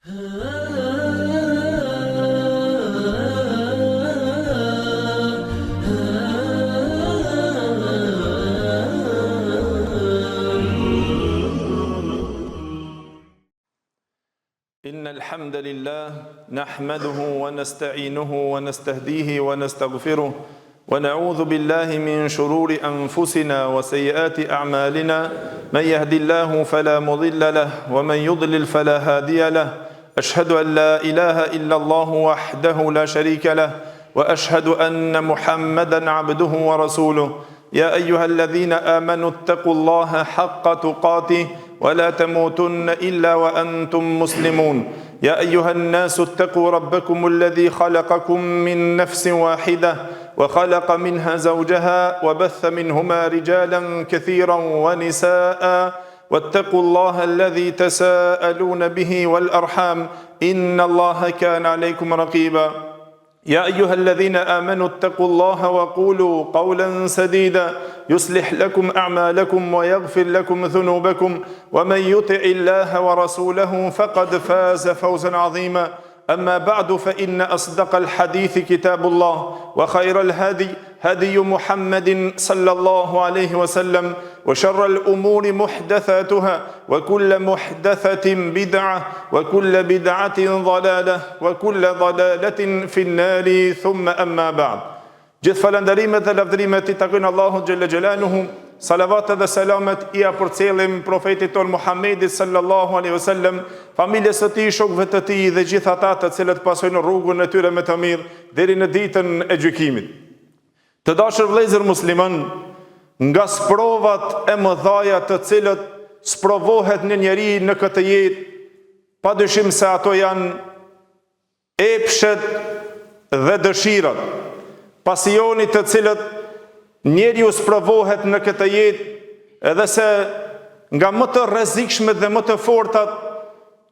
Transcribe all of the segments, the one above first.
إن الحمد لله نحمده ونستعينه ونستهديه ونستغفره ونعوذ بالله من شرور أنفسنا وسيئات أعمالنا من يهد الله فلا مضل له ومن يضلل فلا هادي له أشهد أن لا إله إلا الله وحده لا شريك له وأشهد أن محمدا عبده ورسوله يا أيها الذين آمنوا اتقوا الله حق تقاته ولا تموتن إلا وأنتم مسلمون يا أيها الناس اتقوا ربكم الذي خلقكم من نفس واحدة وخلق منها زوجها وبث منهما رجالا كثيرا ونساء واتقوا الله الذي تساءلون به والأرحام إن الله كان عليكم رقيبا يا أيها الذين آمنوا اتقوا الله وقولوا قولا سديدا يصلح لكم أعمالكم ويغفر لكم ذنوبكم ومن يطع الله ورسوله فقد فاز فوزا عظيما أما بعد فإن أصدق الحديث كتاب الله وخير الهدي هدي محمد صلى الله عليه وسلم وشر الأمور محدثاتها وكل محدثة بدعة وكل بدعة ضلالة وكل ضلالة في النار ثم أما بعد Gjithë falënderimet dhe lavdërimet I takojnë Allahut xhelle xhelaluhu, salavatet dhe selamet I përcjellim profetit ton Muhammedit sallallahu alaihi wasallam, familjes së tij, shokëve të tij dhe gjithë ata të cilët pasojnë rrugën e tyre me të mirë deri në ditën e gjykimit. Të dashur vëllezër musliman, nga sprovat e mëdha të cilët sprovohet në njeri në këtë jetë, padyshim se ato janë epshet dhe dëshirat. Pasionit të cilët njeriu sprovohet në këtë jetë, edhe se nga më të rrezikshme dhe më të fortat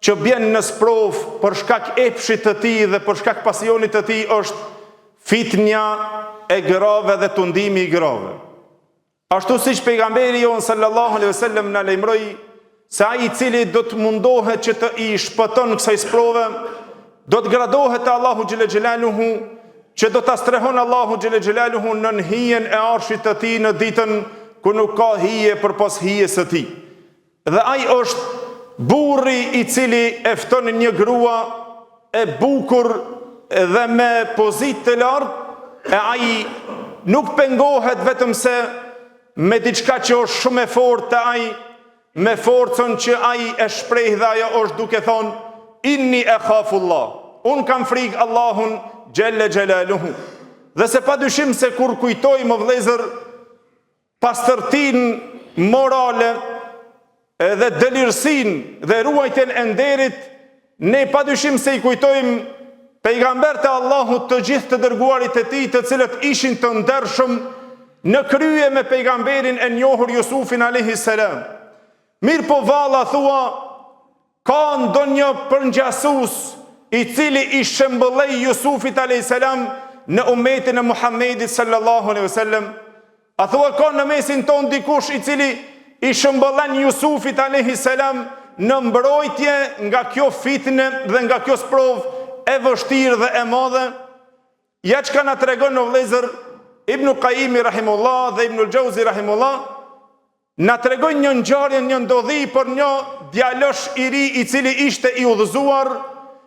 që bjen në sprov për shkak epshit të tij dhe për shkak pasionit të tij është fitnja e grave dhe tundimi I grave. Ashtu siç pejgamberi jon sallallahu alaihi wasallam na lajmëroi se ai I cili do të mundohet që të I shpëton kësaj sprove, do të gradohet te Allahu xhelle xhelaluhu, që do ta strehon Allahu xhelle xhelaluhu në hijen e arshit të tij në ditën ku nuk ka hije përpas hijes së tij. Dhe ai është burri I cili e fton një grua e bukur dhe me pozitë të lartë, e ai nuk pengohet vetëm se me diçka që është shumë e fortë, ai me forcën që ai e shpreh dhe ajo është duke thonë inni akhafullah, un kam frikë Allahun Gjelle Gjelaluhu. Dhe se pa dyshim se kur kujtojmë vëllezër pastërtin morale dhe dëlirësin dhe ruajtjen e nderit, ne pa dyshim se I kujtojmë pejgambert e Allahut të gjithë të dërguarit e tij, të cilët ishin të ndershëm në krye me pejgamberin e njohur Jusufin alayhi salam. Mirë po valla thua, ka ndonjë përngjasus I cili I shembëllej Jusufit a.s. në umetin e Muhammedit sallallahu alaihi wasallam. A thua ka në mesin ton dikush I cili I shembëllen Jusufit a.s. në mbrojtje nga kjo fitne dhe nga kjo sprov e vështirë dhe e madhe? Ja çka na tregon në vëllezër Ibn Qayyim rahimullah dhe Ibn al-Jauzi rahimullah, na tregon një ngjarje, një ndodhi për një djalosh I ri I cili ishte I udhëzuar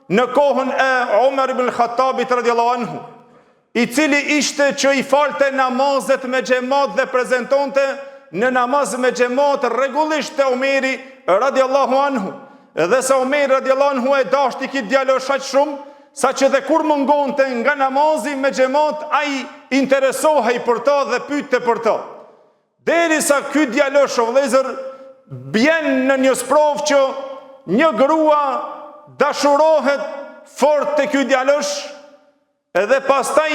në kohën e Umar ibn Khattabit radhiyallahu anhu, I cili ishte që I falte namazet me xhamat dhe prezantonte në namaz me xhamat rregullisht te Umeri radhiyallahu anhu. Dhe sa Umeri radhiyallahu anhu e dashti këtë djalosh aq shumë, saqë dhe kur mungonte nga namazi me xhamat, ai interesohej për ta dhe pyette për ta. Derisa ky djalosh o vëllezër bjen në një sprov që një grua dashurohet fort të ky djalosh, edhe pastaj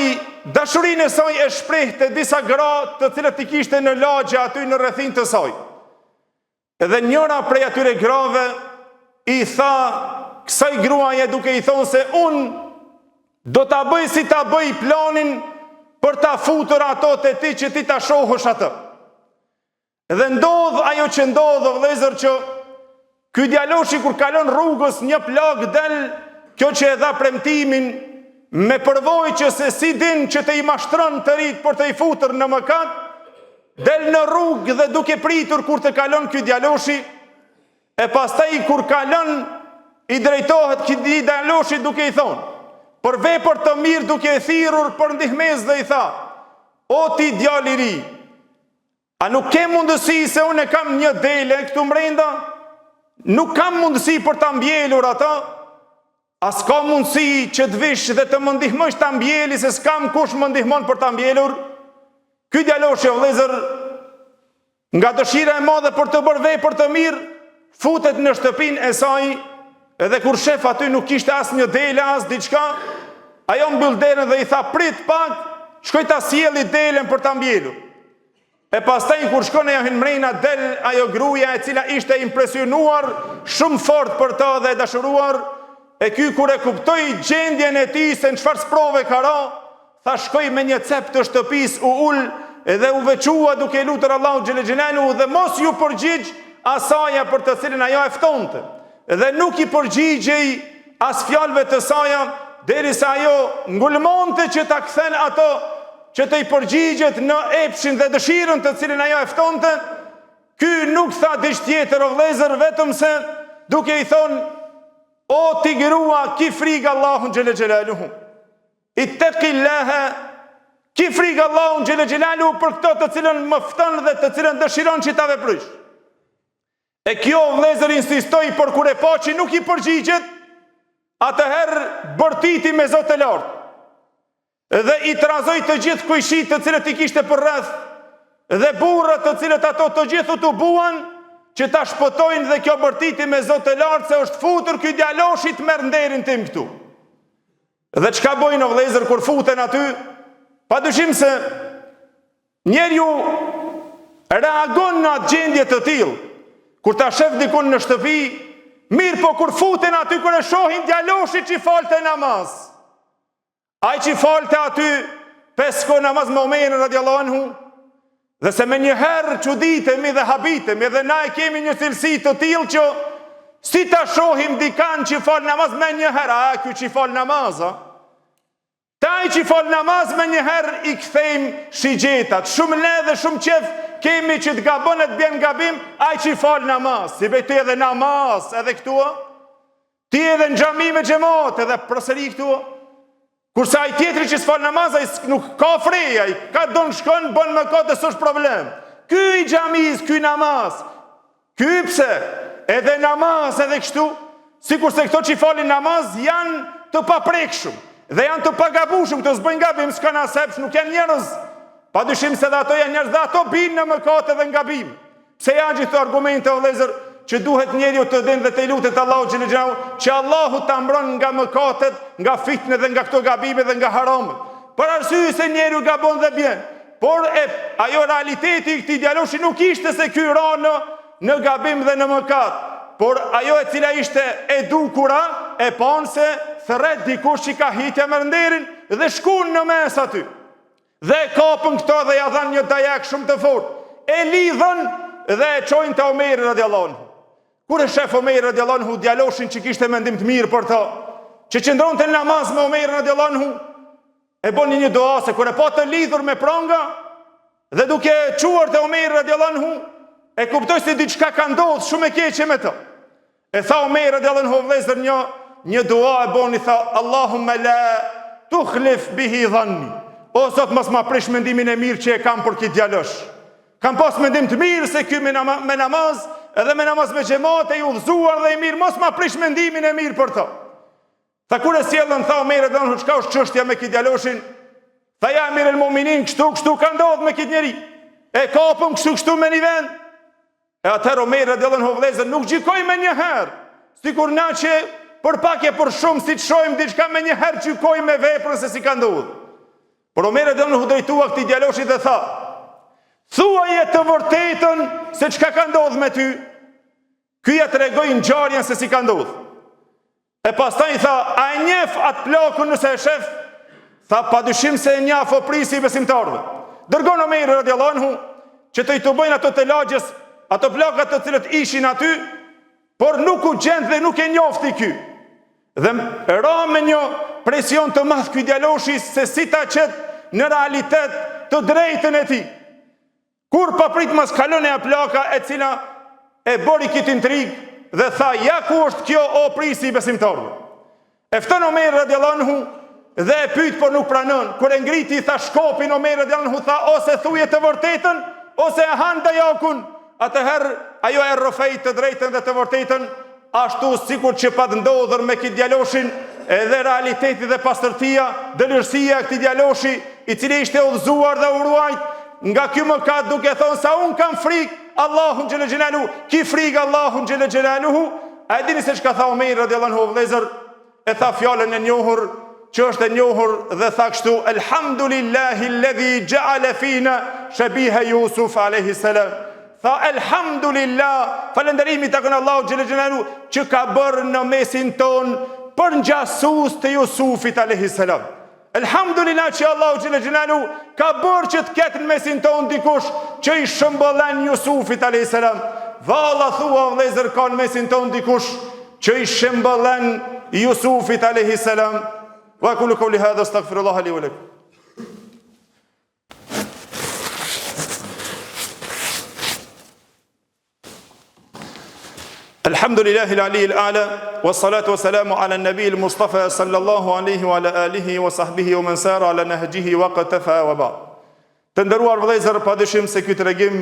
dashurinë e saj e shprehte disa gra të cilët I kishte në lagje aty në rrethin të saj. Edhe njëra prej atyre grave I tha kësaj gruaje duke I thonë se unë do ta bëj si ta bëj planin për ta futur ato te ti që ti ta shohësh atë. Dhe ndodh ajo që ndodh vëllezër, që Ky djaloshi kur kalon rrugës një plagë del, kjo që e dha premtimin me përvojë që se si din që të i mashtron të rit për të i futur në mëkat, del në rrugë dhe duke pritur kur të kalon ky djaloshi, e pastaj kur kalon i drejtohet ky djaloshi duke i thonë, për vepër të mirë duke e thirrur për ndihmës dhe i tha: "O ti djalë i ri, a nuk ke mundësi se unë kam një dele këtu mrenda? Nuk kam mundësi për ta mbjelur ata? As ka mundësi që të vish dhe të më ndihmosh ta mbjeli, se s'kam kush më ndihmon për ta mbjelur?" Ky djaloshi, o vëllezër, nga dëshira e madhe për të bërë vepër të mirë, futet në shtëpinë e saj, edhe kur shef aty nuk kishte as një dele, as diçka, ajo mbyll derën dhe i tha: "Prit pak, shkoj ta sjelli delen për ta mbjelur." E pastaj kur shkon ajo mrena, del ajo gruaja e cila ishte impresionuar shumë fort për ta dhe e dashuruar, e ky kur e kuptoi gjendjen e tij se në çfarë sprove ka ra, tha: "Shkoj me një cep të shtëpisë, u ul edhe u veçua duke lutur Allahu xhel xhelalu dhe mos ju përgjigj asaja për të cilën ajo e ftonte. Dhe nuk i përgjigjej as fjalëve të saja, derisa ajo ngulmonte që ta kthen ato që të i përgjigjet në epshin dhe dëshirën të cilën ajo e ftonte. Ky nuk tha diç tjetër, o vëllezër, vetëm se duke i thonë: "O ti grua, ki frikë Allahun xhel xhelaluhu. Ittaqillaha, ki frikë Allahun xhel xhelaluhu për këto të cilën më fton dhe të cilën dëshiron që ta veprosh." E kjo, vëllezër, insistoi, por kur e pa që nuk i përgjigjet, atëherë bërtiti me Zot të lartë dhe i trazoi të gjithë kujshit të cilët i kishte për rreth dhe burrat të cilët ato të gjithë u buan që ta shpëtojnë, dhe kjo bërtiti me Zot të lartë se është futur ky djaloshi të merr nderin tim këtu. Dhe çka bojnë, o vëllezër, kur futen aty? Padyshim se njeriu reagon në atë gjendje të tillë. Kur ta shef dikun në shtëpi, mirë, po kur futen aty, kur e shohin djaloshi që falte namaz, ai që falte aty 5 kohë namaz me Omerin radiallahu anhu, dhe se me njëherë çuditemi dhe habitemi, dhe na e kemi një cilësi të tillë që si ta shohim dikan që fal namaz me njëherë, a ky që fal namaz, a? Taj që fal namaz me njëherë i kthejmë shigjetat, shumë le dhe shumë qef kemi që të gabon e të bjen gabim, aj që fal namaz, si be ti edhe namaz edhe këtu, ti edhe në xhami me xhamat edhe përsëri këtu, kurse aj tjetri që s'fal namaz, aj nuk ka freja, aj ka don shkon, bën më kote, s'është problem. Ky i xhamis, ky namaz, ky pse, edhe namaz edhe kështu, si kurse këto që falin namaz janë të paprekshëm, dhe janë të pagabushëm, të zbëjnë gabim, s'kan asepsh, nuk janë njerëz. Padyshim se dhe ato janë njerëz, dhe ato binë në mëkate dhe në gabim. Pse janë gjithë argumente, o vëllezër, që duhet njeriu të din dhe të lutet Allahu xhel xhelalu që Allahu ta mbron nga mëkatet, nga fitnet dhe nga këto gabime dhe nga haramet. Për arsye se njeriu gabon dhe bjen. Por ajo realiteti i këtij djaloshi nuk ishte se ky ra në gabim dhe në mëkat, por ajo e cila ishte e dukura e panë se thret dikush që ka hitja me nderin dhe shkun në mes aty. Dhe kapën këto dhe ja dhan një dajak shumë të fortë. E lidhën dhe e çojnë te Omeri radiallahu anhu. Kur e shef Omeri radiallahu anhu djaloshin që kishte mendim të mirë për ta, që qëndronte në namaz me Omeri radiallahu anhu, e boni një dua se kur e pa të lidhur me pranga dhe duke quar te Omeri radiallahu anhu, e kuptoi se diçka ka ndodhur shumë e keqe me të. E tha Omeri radiallahu anhu, vëllezër, një dua e boni, tha: Allahumma la tukhlif bihi dhanni. O Zot, mos ma prish mendimin e mirë që e kam për këtë djalosh. Kam pas mendim të mirë se ky me namaz, edhe me namaz me xhamat e i udhëzuar dhe i mirë, mos ma prish mendimin e mirë për to. Tha kur e sjellën, tha Omeri radiallahu anhu, çka është çështja me këtë djaloshin? Tha: ja Amir el Mu'minin, kështu ka ndodhur me këtë njeri. E kapëm kështu me një vend. E atëherë Omeri radiallahu anhu, vëllezër, nuk gjykoi me një herë, sikur na që për pak e për shumë si të shohim diçka me një herë gjykoi me veprën se si ka ndodhur. Por Omeri radiallahu anhu drejtua këtij djaloshi dhe tha: thuaje të vërtetën se çka ka ndodhur me ty. Ky ja tregoi ngjarjen se si ka ndodhur. E pastaj tha: a e njeh atë plakun nëse e shef? Tha: padyshim se e njeh, o prisi i besimtarëve. Dërgon Omeri radiallahu anhu që të i të bëjnë ato të lagjes, ato plakat të cilët ishin aty, por nuk u gjend dhe nuk e njofti ky. Dhe ra me një presion të madh ky djaloshi se si ta qet në realitet të drejtën e tij. Kur pa prit mas kalon e plaka e cila e bori këtë intrigë dhe tha, ja ku është kjo o prisi i besimtarëve. E fton Omer radiallahu anhu dhe e pyet por nuk pranon. Kur e ngriti tha shkopin, Omer radiallahu anhu tha, ose thuje të vërtetën ose e han dajakun. Atëherë ajo e rrofej të drejtën dhe të vërtetën, ashtu sikur që pa të ndodhur me këtë djaloshin, edhe realiteti dhe pastërtia, dëlërsia e këtij djaloshi, i cili ishte udhëzuar dhe uruajt nga ky mëkat, duke thonë sa un kam frikë Allahun xhelel xhelaluhu, ki frikë Allahun xhelel xhelaluhu. A e dini se çka tha Omer radiallahu anhu vëllezër? E tha fjalën e njohur, që është e njohur dhe tha kështu: Elhamdulillahi alladhi ja'ala fina shabiha Yusuf alayhi salam. Tha elhamdulillah, falënderimi takon Allahu xhelel xhelaluhu që ka bërë në mesin ton për ngjasues të Jusufit alayhi salam. Elhamdulillah që Allahu xhelel xhelaluhu ka bërë që të ketë në mesin ton dikush që i shëmbëllen Jusufit alayhi salam. Valla thua vëllezër, ka në mesin ton dikush që i shëmbëllen Jusufit alayhi salam. Wa aqulu qawli hadha astaghfirullah li wa lakum. Alhamdulillahi al-ali al-a'la, was-salatu was-salamu ala an-nabi al-Mustafa sallallahu alaihi wa ala alihi wa sahbihi wa man sara ala nahjihi wa qatafa wa ba'd. Të nderuar vëllezër, padyshim se ky tregim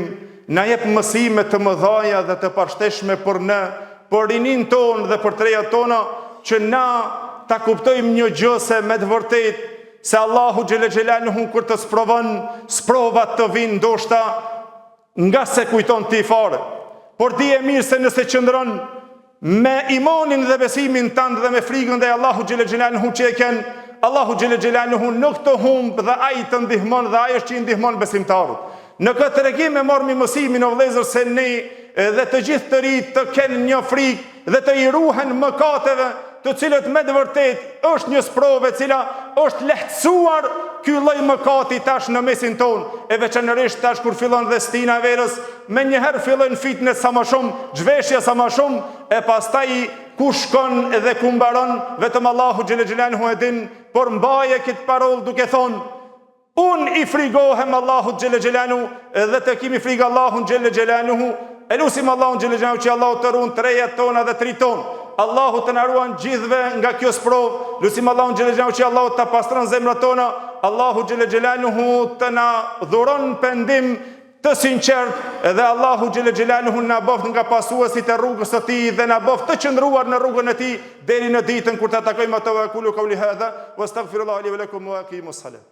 na jep mësime të mëdha dhe të pashteshme për ne, për rinin ton dhe për trejat tona, që na ta kuptojmë një gjë se me të vërtet se Allahu xhelel xhelaluhu kur të sprovon, sprovat të vinë ndoshta nga se kujton ti fare. Por ti e mirë se nëse qëndron me imanin dhe besimin tënd dhe me frikën dhe Allahu xhelel xhelaluhu që e ken, Allahu xhelel xhelaluhu nuk të humb dhe ai të ndihmon dhe ai është që i ndihmon besimtarët. Në këtë tregim e marrmi mësimin o vëllezër se ne dhe të gjithë të rinjt të kenë një frikë dhe të i ruhen mëkateve, të cilët me të vërtet është një sprovë e cila është lehtësuar ky lloj mëkati tash në mesin ton, e veçanërisht tash kur fillon dhe stina e verës, me njëherë fillon fitnes sa më shumë, zhveshja sa më shumë, e pastaj ku shkon dhe ku mbaron, vetëm Allahu xhelel xhelaluhu e din, por mbaje këtë parol duke thonë: unë i frigohem Allahu xhelel xhelaluhu dhe të kimi frikë Allahun xhelel xhelaluhu. E lusim Allahun xhelel xhelaluhu që Allahu të ruan trejat tona dhe tri tonë. Allahu të na ruan gjithve nga kjo sprovë. Lusim Allahun xhelel xhelaluhu që Allahu të pastron zemrat tona. Allahu xhelel xhelaluhu të na dhuron pendim të sinqert dhe Allahu xhelel xhelaluhu na bëft nga pasuesit e rrugës së tij dhe na bëft të qëndruar në rrugën e tij deri në ditën kur ta takojmë ato. Aqulu qawli hadha wastaghfirullaha li wa lakum wa aqimus salat.